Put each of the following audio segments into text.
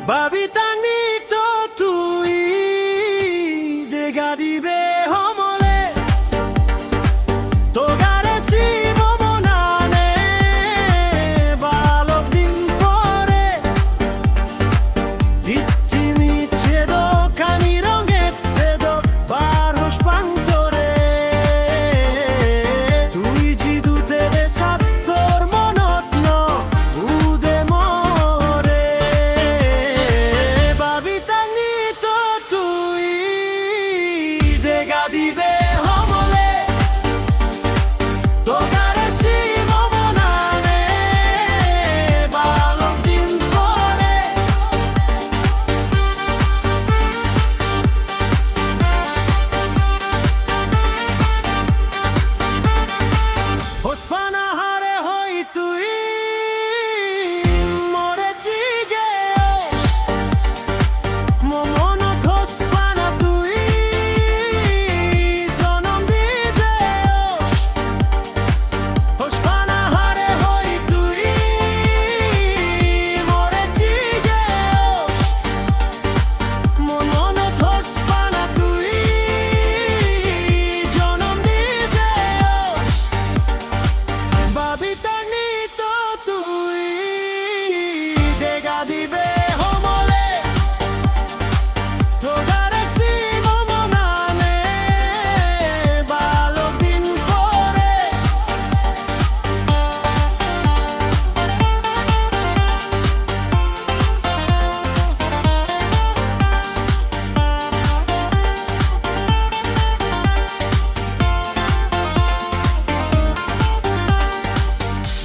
Babitani to tui degadibe homole togare si momonane balok din pore dittimi chiedo camirong exedo barros pantore tui jidute de sattor monotno ude more babitani to tui degadibe homole togare si momonane balok din pore Hospana hare hoi tui more chigeos momono hospana tui jonom dijeos Hospana hare hoi tui more chigeos momono hospana tui jonom dijeos Babitani to tui degadibe homole togare si momonane balok din pore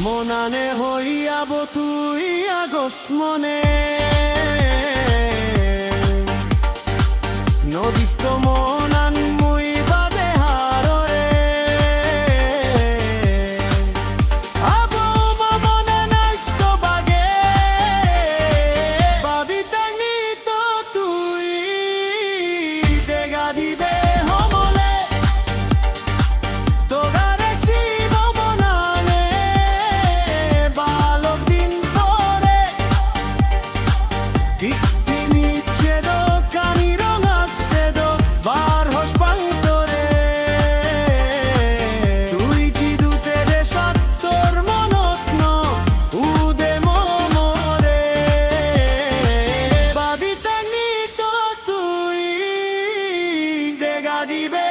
Monane hoiabo tui agos mone No visto monan muy bade harore Abo mamone naisto bage Babitani to tui degadibe homole togare si momonane balok din pore dittimi chiedo camirong aksedo barhos pantore tui jidute de sattor monotno ude momore babitani to tui degadibe